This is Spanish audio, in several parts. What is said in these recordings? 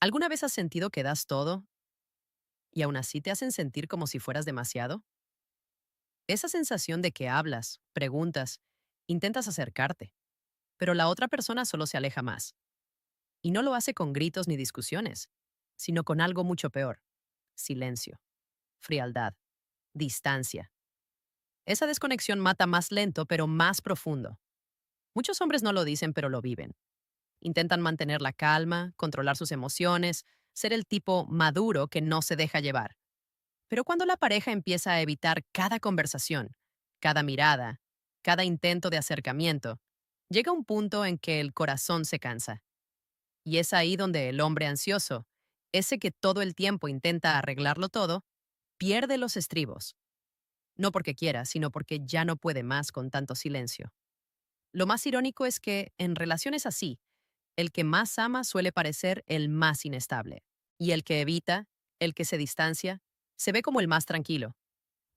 ¿Alguna vez has sentido que das todo y aún así te hacen sentir como si fueras demasiado? Esa sensación de que hablas, preguntas, intentas acercarte, pero la otra persona solo se aleja más. Y no lo hace con gritos ni discusiones, sino con algo mucho peor: silencio, frialdad, distancia. Esa desconexión mata más lento, pero más profundo. Muchos hombres no lo dicen, pero lo viven. Intentan mantener la calma, controlar sus emociones, ser el tipo maduro que no se deja llevar. Pero cuando la pareja empieza a evitar cada conversación, cada mirada, cada intento de acercamiento, llega un punto en que el corazón se cansa. Y es ahí donde el hombre ansioso, ese que todo el tiempo intenta arreglarlo todo, pierde los estribos. No porque quiera, sino porque ya no puede más con tanto silencio. Lo más irónico es que, en relaciones así, el que más ama suele parecer el más inestable. Y el que evita, el que se distancia, se ve como el más tranquilo.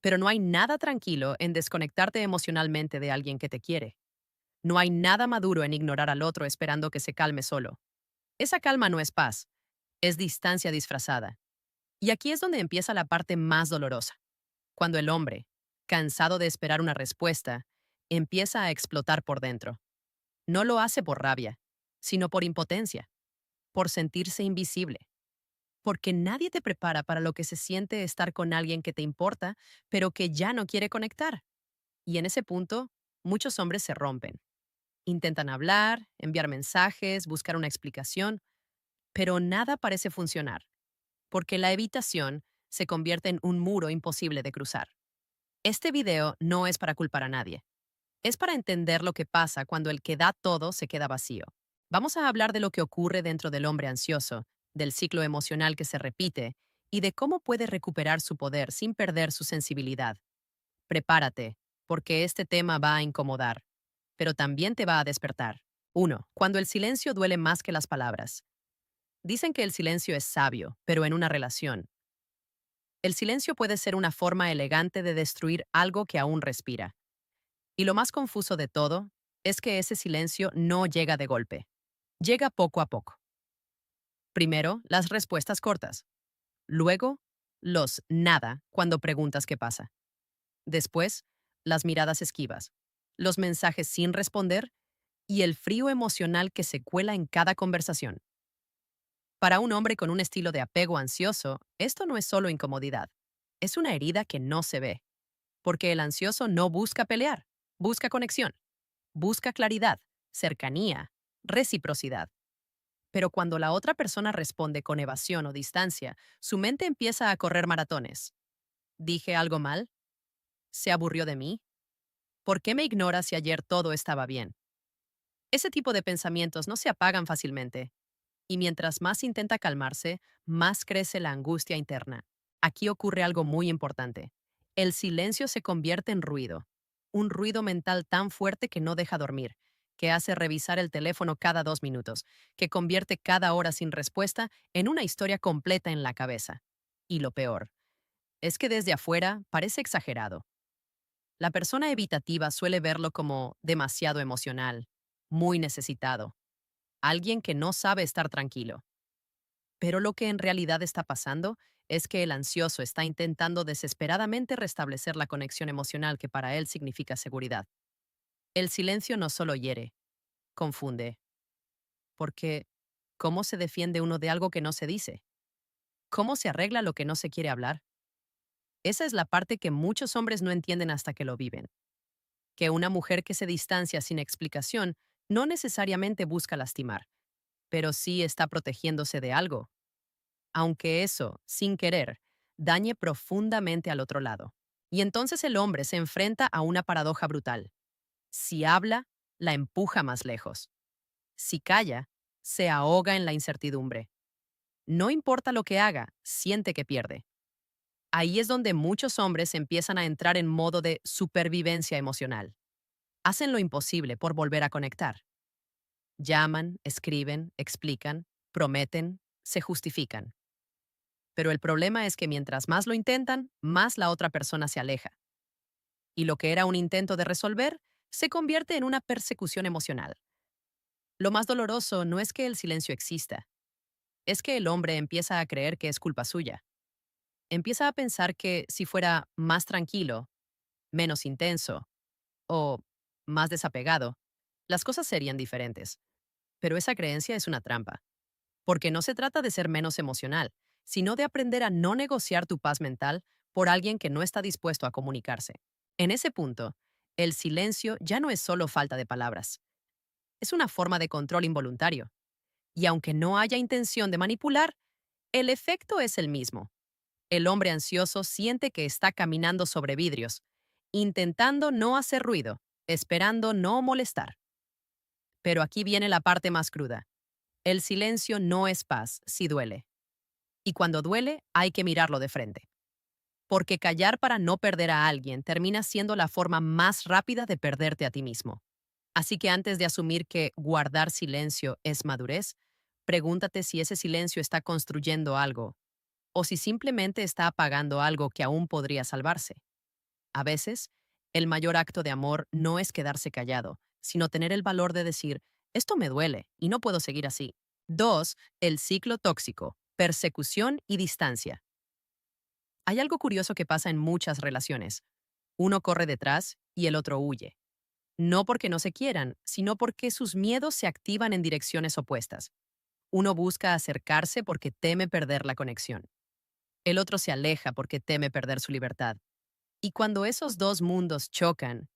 Pero no hay nada tranquilo en desconectarte emocionalmente de alguien que te quiere. No hay nada maduro en ignorar al otro esperando que se calme solo. Esa calma no es paz, es distancia disfrazada. Y aquí es donde empieza la parte más dolorosa. Cuando el hombre, cansado de esperar una respuesta, empieza a explotar por dentro. No lo hace por rabia, sino por impotencia, por sentirse invisible. Porque nadie te prepara para lo que se siente estar con alguien que te importa, pero que ya no quiere conectar. Y en ese punto, muchos hombres se rompen. Intentan hablar, enviar mensajes, buscar una explicación, pero nada parece funcionar, porque la evitación se convierte en un muro imposible de cruzar. Este video no es para culpar a nadie, es para entender lo que pasa cuando el que da todo se queda vacío. Vamos a hablar de lo que ocurre dentro del hombre ansioso, del ciclo emocional que se repite y de cómo puede recuperar su poder sin perder su sensibilidad. Prepárate, porque este tema va a incomodar, pero también te va a despertar. Uno, cuando el silencio duele más que las palabras. Dicen que el silencio es sabio, pero en una relación. El silencio puede ser una forma elegante de destruir algo que aún respira. Y lo más confuso de todo es que ese silencio no llega de golpe. Llega poco a poco. Primero, las respuestas cortas. Luego, los nada cuando preguntas qué pasa. Después, las miradas esquivas, los mensajes sin responder y el frío emocional que se cuela en cada conversación. Para un hombre con un estilo de apego ansioso, esto no es solo incomodidad, es una herida que no se ve, porque el ansioso no busca pelear, busca conexión, busca claridad, cercanía, reciprocidad. Pero cuando la otra persona responde con evasión o distancia, su mente empieza a correr maratones. ¿Dije algo mal? ¿Se aburrió de mí? ¿Por qué me ignora si ayer todo estaba bien? Ese tipo de pensamientos no se apagan fácilmente, y mientras más intenta calmarse, más crece la angustia interna. Aquí ocurre algo muy importante. El silencio se convierte en ruido, un ruido mental tan fuerte que no deja dormir, que hace revisar el teléfono cada 2 minutos, que convierte cada hora sin respuesta en una historia completa en la cabeza. Y lo peor, es que desde afuera parece exagerado. La persona evitativa suele verlo como demasiado emocional, muy necesitado, alguien que no sabe estar tranquilo. Pero lo que en realidad está pasando es que el ansioso está intentando desesperadamente restablecer la conexión emocional que para él significa seguridad. El silencio no solo hiere, confunde, porque ¿cómo se defiende uno de algo que no se dice? ¿Cómo se arregla lo que no se quiere hablar? Esa es la parte que muchos hombres no entienden hasta que lo viven. Que una mujer que se distancia sin explicación no necesariamente busca lastimar, pero sí está protegiéndose de algo, aunque eso, sin querer, dañe profundamente al otro lado. Y entonces el hombre se enfrenta a una paradoja brutal. Si habla, la empuja más lejos. Si calla, se ahoga en la incertidumbre. No importa lo que haga, siente que pierde. Ahí es donde muchos hombres empiezan a entrar en modo de supervivencia emocional. Hacen lo imposible por volver a conectar. Llaman, escriben, explican, prometen, se justifican. Pero el problema es que mientras más lo intentan, más la otra persona se aleja. Y lo que era un intento de resolver se convierte en una persecución emocional. Lo más doloroso no es que el silencio exista, es que el hombre empieza a creer que es culpa suya. Empieza a pensar que si fuera más tranquilo, menos intenso o más desapegado, las cosas serían diferentes. Pero esa creencia es una trampa, porque no se trata de ser menos emocional, sino de aprender a no negociar tu paz mental por alguien que no está dispuesto a comunicarse. En ese punto, el silencio ya no es solo falta de palabras, es una forma de control involuntario. Y aunque no haya intención de manipular, el efecto es el mismo. El hombre ansioso siente que está caminando sobre vidrios, intentando no hacer ruido, esperando no molestar. Pero aquí viene la parte más cruda. El silencio no es paz si duele. Y cuando duele, hay que mirarlo de frente. Porque callar para no perder a alguien termina siendo la forma más rápida de perderte a ti mismo. Así que antes de asumir que guardar silencio es madurez, pregúntate si ese silencio está construyendo algo o si simplemente está apagando algo que aún podría salvarse. A veces, el mayor acto de amor no es quedarse callado, sino tener el valor de decir, esto me duele y no puedo seguir así. 2. El ciclo tóxico, persecución y distancia. Hay algo curioso que pasa en muchas relaciones. Uno corre detrás y el otro huye. No porque no se quieran, sino porque sus miedos se activan en direcciones opuestas. Uno busca acercarse porque teme perder la conexión. El otro se aleja porque teme perder su libertad. Y cuando esos dos mundos chocan,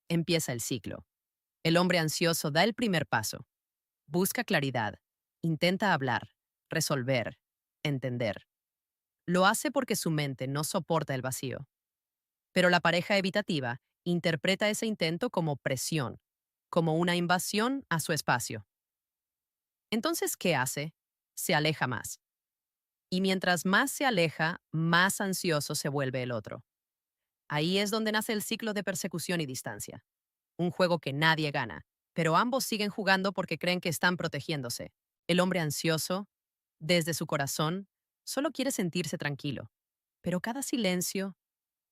empieza el ciclo. El hombre ansioso da el primer paso. Busca claridad. Intenta hablar, resolver, entender. Lo hace porque su mente no soporta el vacío. Pero la pareja evitativa interpreta ese intento como presión, como una invasión a su espacio. Entonces, ¿qué hace? Se aleja más. Y mientras más se aleja, más ansioso se vuelve el otro. Ahí es donde nace el ciclo de persecución y distancia. Un juego que nadie gana, pero ambos siguen jugando porque creen que están protegiéndose. El hombre ansioso, desde su corazón, solo quiere sentirse tranquilo. Pero cada silencio,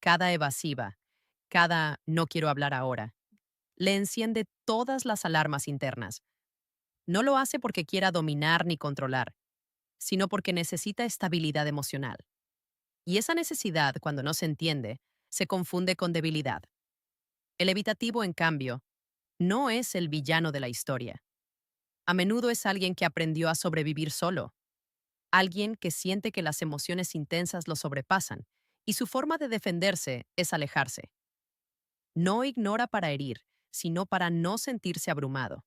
cada evasiva, cada no quiero hablar ahora, le enciende todas las alarmas internas. No lo hace porque quiera dominar ni controlar, sino porque necesita estabilidad emocional. Y esa necesidad, cuando no se entiende, se confunde con debilidad. El evitativo, en cambio, no es el villano de la historia. A menudo es alguien que aprendió a sobrevivir solo, alguien que siente que las emociones intensas lo sobrepasan, y su forma de defenderse es alejarse. No ignora para herir, sino para no sentirse abrumado.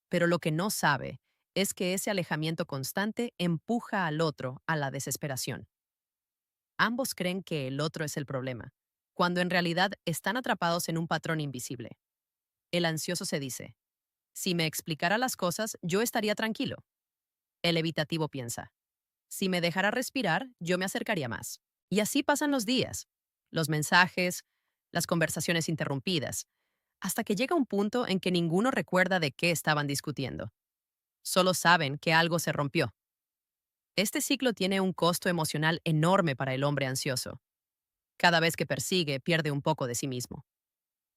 Pero lo que no sabe es que ese alejamiento constante empuja al otro a la desesperación. Ambos creen que el otro es el problema, cuando en realidad están atrapados en un patrón invisible. El ansioso se dice, si me explicara las cosas, yo estaría tranquilo. El evitativo piensa, si me dejara respirar, yo me acercaría más. Y así pasan los días, los mensajes, las conversaciones interrumpidas, hasta que llega un punto en que ninguno recuerda de qué estaban discutiendo. Solo saben que algo se rompió. Este ciclo tiene un costo emocional enorme para el hombre ansioso. Cada vez que persigue, pierde un poco de sí mismo.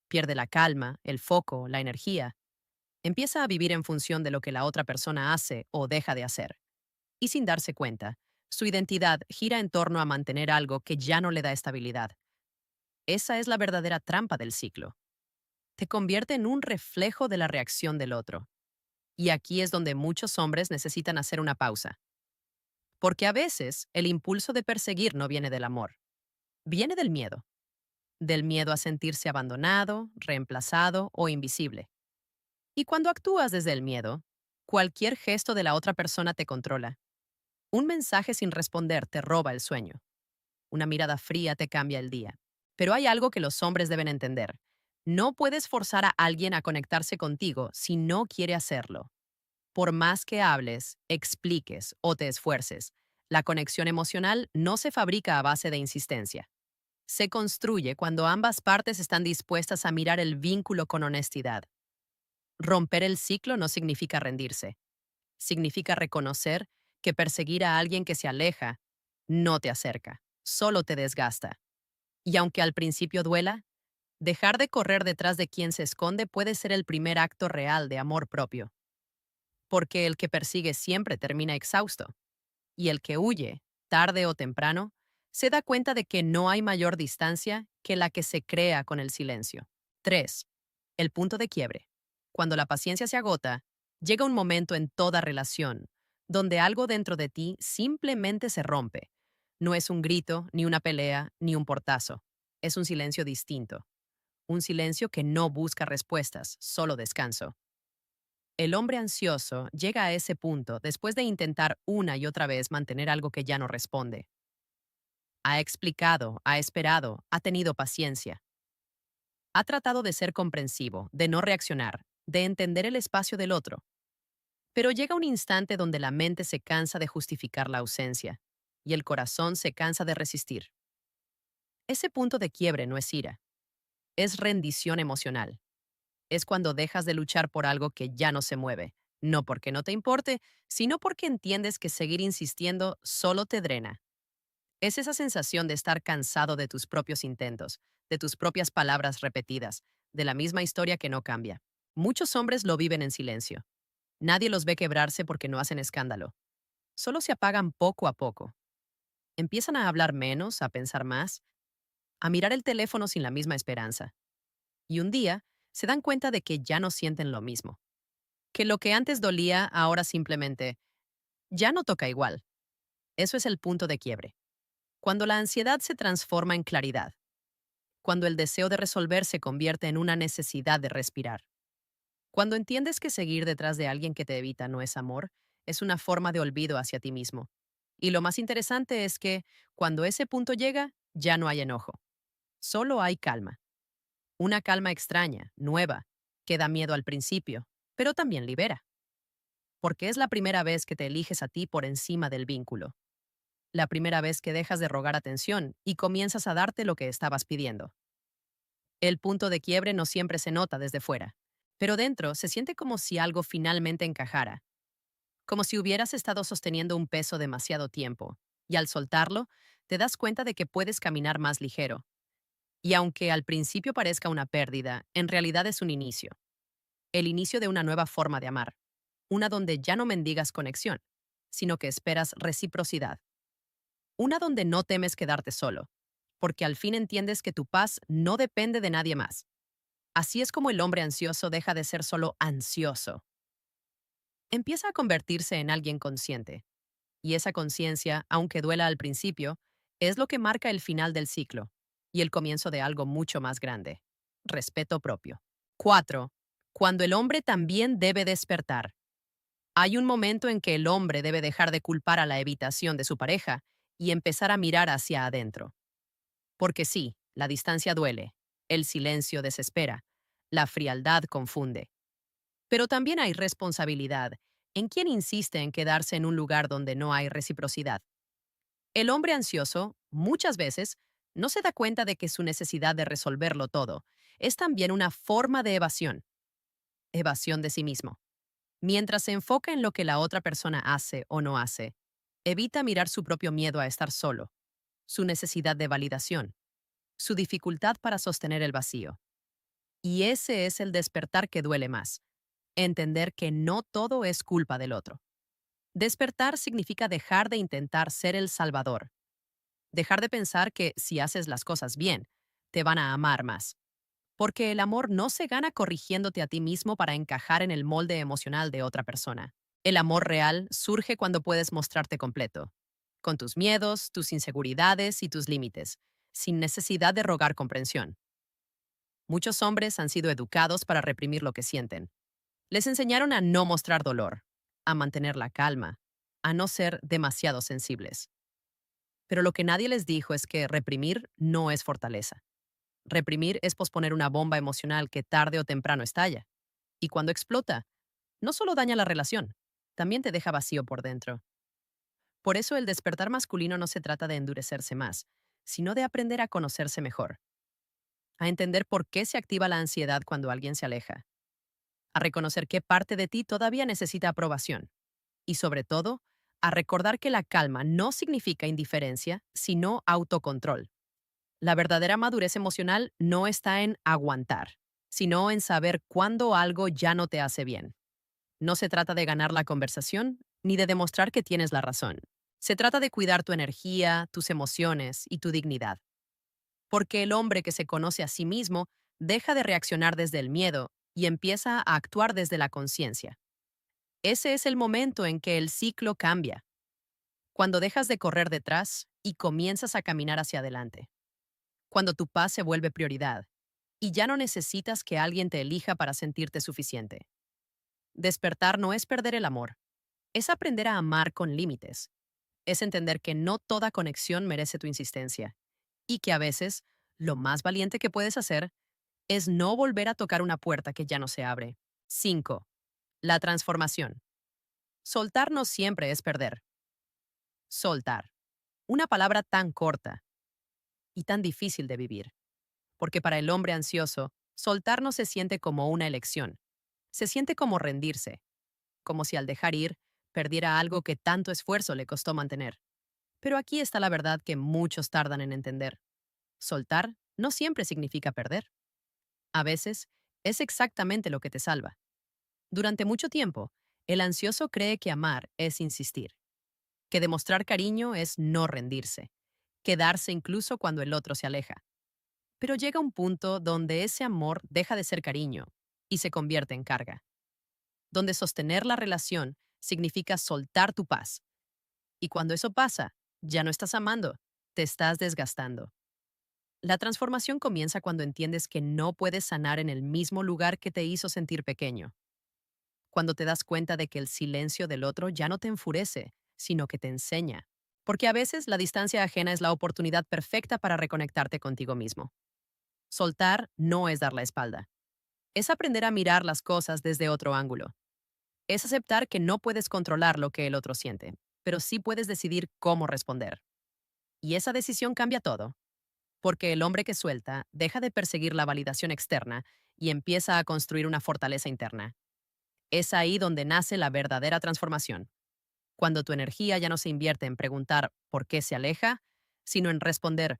Pierde la calma, el foco, la energía. Empieza a vivir en función de lo que la otra persona hace o deja de hacer. Y sin darse cuenta, su identidad gira en torno a mantener algo que ya no le da estabilidad. Esa es la verdadera trampa del ciclo. Te convierte en un reflejo de la reacción del otro. Y aquí es donde muchos hombres necesitan hacer una pausa. Porque a veces el impulso de perseguir no viene del amor, viene del miedo a sentirse abandonado, reemplazado o invisible. Y cuando actúas desde el miedo, cualquier gesto de la otra persona te controla. Un mensaje sin responder te roba el sueño. Una mirada fría te cambia el día. Pero hay algo que los hombres deben entender. No puedes forzar a alguien a conectarse contigo si no quiere hacerlo. Por más que hables, expliques o te esfuerces, la conexión emocional no se fabrica a base de insistencia. Se construye cuando ambas partes están dispuestas a mirar el vínculo con honestidad. Romper el ciclo no significa rendirse. Significa reconocer que perseguir a alguien que se aleja no te acerca, solo te desgasta. Y aunque al principio duela, dejar de correr detrás de quien se esconde puede ser el primer acto real de amor propio. Porque el que persigue siempre termina exhausto. Y el que huye, tarde o temprano, se da cuenta de que no hay mayor distancia que la que se crea con el silencio. 3. El punto de quiebre. Cuando la paciencia se agota, llega un momento en toda relación donde algo dentro de ti simplemente se rompe. No es un grito, ni una pelea, ni un portazo. Es un silencio distinto. Un silencio que no busca respuestas, solo descanso. El hombre ansioso llega a ese punto después de intentar una y otra vez mantener algo que ya no responde. Ha explicado, ha esperado, ha tenido paciencia. Ha tratado de ser comprensivo, de no reaccionar, de entender el espacio del otro. Pero llega un instante donde la mente se cansa de justificar la ausencia y el corazón se cansa de resistir. Ese punto de quiebre no es ira, es rendición emocional. Es cuando dejas de luchar por algo que ya no se mueve, no porque no te importe, sino porque entiendes que seguir insistiendo solo te drena. Es esa sensación de estar cansado de tus propios intentos, de tus propias palabras repetidas, de la misma historia que no cambia. Muchos hombres lo viven en silencio. Nadie los ve quebrarse porque no hacen escándalo. Solo se apagan poco a poco. Empiezan a hablar menos, a pensar más, a mirar el teléfono sin la misma esperanza. Y un día se dan cuenta de que ya no sienten lo mismo. Que lo que antes dolía ahora simplemente ya no toca igual. Eso es el punto de quiebre. Cuando la ansiedad se transforma en claridad. Cuando el deseo de resolver se convierte en una necesidad de respirar. Cuando entiendes que seguir detrás de alguien que te evita no es amor, es una forma de olvido hacia ti mismo. Y lo más interesante es que, cuando ese punto llega, ya no hay enojo. Solo hay calma. Una calma extraña, nueva, que da miedo al principio, pero también libera. Porque es la primera vez que te eliges a ti por encima del vínculo. La primera vez que dejas de rogar atención y comienzas a darte lo que estabas pidiendo. El punto de quiebre no siempre se nota desde fuera, pero dentro se siente como si algo finalmente encajara, como si hubieras estado sosteniendo un peso demasiado tiempo, y al soltarlo, te das cuenta de que puedes caminar más ligero. Y aunque al principio parezca una pérdida, en realidad es un inicio. El inicio de una nueva forma de amar. Una donde ya no mendigas conexión, sino que esperas reciprocidad. Una donde no temes quedarte solo, porque al fin entiendes que tu paz no depende de nadie más. Así es como el hombre ansioso deja de ser solo ansioso. Empieza a convertirse en alguien consciente. Y esa conciencia, aunque duela al principio, es lo que marca el final del ciclo y el comienzo de algo mucho más grande. Respeto propio. 4. Cuando el hombre también debe despertar. Hay un momento en que el hombre debe dejar de culpar a la evitación de su pareja y empezar a mirar hacia adentro. Porque sí, la distancia duele, el silencio desespera, la frialdad confunde. Pero también hay responsabilidad en quien insiste en quedarse en un lugar donde no hay reciprocidad. El hombre ansioso, muchas veces, no se da cuenta de que su necesidad de resolverlo todo es también una forma de evasión, evasión de sí mismo. Mientras se enfoca en lo que la otra persona hace o no hace, evita mirar su propio miedo a estar solo, su necesidad de validación, su dificultad para sostener el vacío. Y ese es el despertar que duele más, entender que no todo es culpa del otro. Despertar significa dejar de intentar ser el salvador, dejar de pensar que si haces las cosas bien, te van a amar más. Porque el amor no se gana corrigiéndote a ti mismo para encajar en el molde emocional de otra persona. El amor real surge cuando puedes mostrarte completo, con tus miedos, tus inseguridades y tus límites, sin necesidad de rogar comprensión. Muchos hombres han sido educados para reprimir lo que sienten. Les enseñaron a no mostrar dolor, a mantener la calma, a no ser demasiado sensibles. Pero lo que nadie les dijo es que reprimir no es fortaleza. Reprimir es posponer una bomba emocional que tarde o temprano estalla. Y cuando explota, no solo daña la relación, también te deja vacío por dentro. Por eso el despertar masculino no se trata de endurecerse más, sino de aprender a conocerse mejor, a entender por qué se activa la ansiedad cuando alguien se aleja, a reconocer qué parte de ti todavía necesita aprobación y, sobre todo, a recordar que la calma no significa indiferencia, sino autocontrol. La verdadera madurez emocional no está en aguantar, sino en saber cuándo algo ya no te hace bien. No se trata de ganar la conversación ni de demostrar que tienes la razón. Se trata de cuidar tu energía, tus emociones y tu dignidad. Porque el hombre que se conoce a sí mismo deja de reaccionar desde el miedo y empieza a actuar desde la conciencia. Ese es el momento en que el ciclo cambia, cuando dejas de correr detrás y comienzas a caminar hacia adelante, cuando tu paz se vuelve prioridad y ya no necesitas que alguien te elija para sentirte suficiente. Despertar no es perder el amor, es aprender a amar con límites, es entender que no toda conexión merece tu insistencia y que a veces lo más valiente que puedes hacer es no volver a tocar una puerta que ya no se abre. 5. La transformación. Soltar no siempre es perder. Soltar. Una palabra tan corta y tan difícil de vivir, porque para el hombre ansioso, soltar no se siente como una elección, se siente como rendirse, como si al dejar ir, perdiera algo que tanto esfuerzo le costó mantener. Pero aquí está la verdad que muchos tardan en entender. Soltar no siempre significa perder. A veces, es exactamente lo que te salva. Durante mucho tiempo, el ansioso cree que amar es insistir, que demostrar cariño es no rendirse, quedarse incluso cuando el otro se aleja. Pero llega un punto donde ese amor deja de ser cariño y se convierte en carga, donde sostener la relación significa soltar tu paz. Y cuando eso pasa, ya no estás amando, te estás desgastando. La transformación comienza cuando entiendes que no puedes sanar en el mismo lugar que te hizo sentir pequeño. Cuando te das cuenta de que el silencio del otro ya no te enfurece, sino que te enseña. Porque a veces la distancia ajena es la oportunidad perfecta para reconectarte contigo mismo. Soltar no es dar la espalda. Es aprender a mirar las cosas desde otro ángulo. Es aceptar que no puedes controlar lo que el otro siente, pero sí puedes decidir cómo responder. Y esa decisión cambia todo. Porque el hombre que suelta deja de perseguir la validación externa y empieza a construir una fortaleza interna. Es ahí donde nace la verdadera transformación. Cuando tu energía ya no se invierte en preguntar por qué se aleja, sino en responder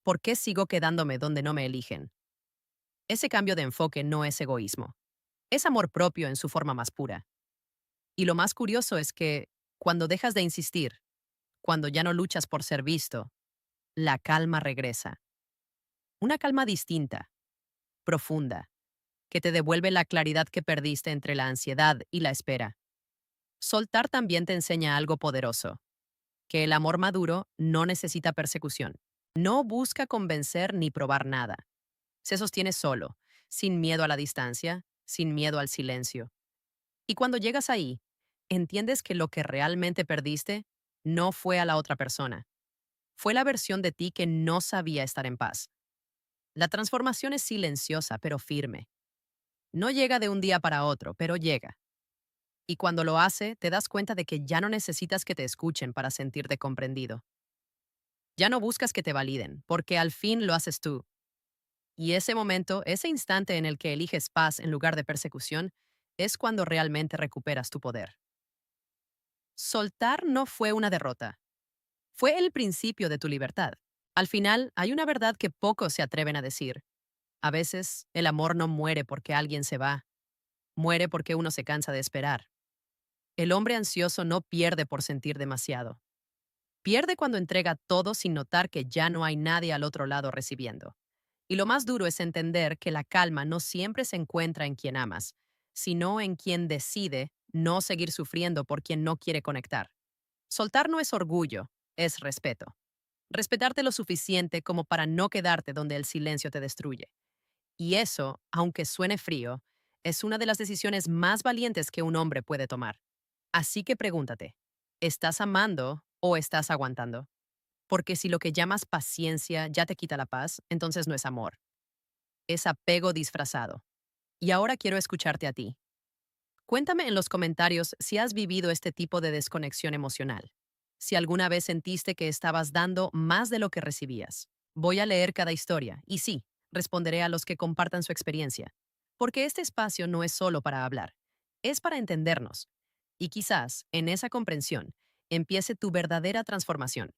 ¿por qué sigo quedándome donde no me eligen? Ese cambio de enfoque no es egoísmo. Es amor propio en su forma más pura. Y lo más curioso es que, cuando dejas de insistir, cuando ya no luchas por ser visto, la calma regresa. Una calma distinta, profunda, que te devuelve la claridad que perdiste entre la ansiedad y la espera. Soltar también te enseña algo poderoso, que el amor maduro no necesita persecución. No busca convencer ni probar nada. Se sostiene solo, sin miedo a la distancia, sin miedo al silencio. Y cuando llegas ahí, entiendes que lo que realmente perdiste no fue a la otra persona. Fue la versión de ti que no sabía estar en paz. La transformación es silenciosa, pero firme. No llega de un día para otro, pero llega. Y cuando lo hace, te das cuenta de que ya no necesitas que te escuchen para sentirte comprendido. Ya no buscas que te validen, porque al fin lo haces tú. Y ese momento, ese instante en el que eliges paz en lugar de persecución, es cuando realmente recuperas tu poder. Soltar no fue una derrota, fue el principio de tu libertad. Al final, hay una verdad que pocos se atreven a decir. A veces, el amor no muere porque alguien se va, muere porque uno se cansa de esperar. El hombre ansioso no pierde por sentir demasiado. Pierde cuando entrega todo sin notar que ya no hay nadie al otro lado recibiendo. Y lo más duro es entender que la calma no siempre se encuentra en quien amas, sino en quien decide no seguir sufriendo por quien no quiere conectar. Soltar no es orgullo, es respeto. Respetarte lo suficiente como para no quedarte donde el silencio te destruye. Y eso, aunque suene frío, es una de las decisiones más valientes que un hombre puede tomar. Así que pregúntate, ¿estás amando o estás aguantando? Porque si lo que llamas paciencia ya te quita la paz, entonces no es amor, es apego disfrazado. Y ahora quiero escucharte a ti. Cuéntame en los comentarios si has vivido este tipo de desconexión emocional. Si alguna vez sentiste que estabas dando más de lo que recibías. Voy a leer cada historia y sí, responderé a los que compartan su experiencia. Porque este espacio no es solo para hablar, es para entendernos. Y quizás, en esa comprensión, empiece tu verdadera transformación.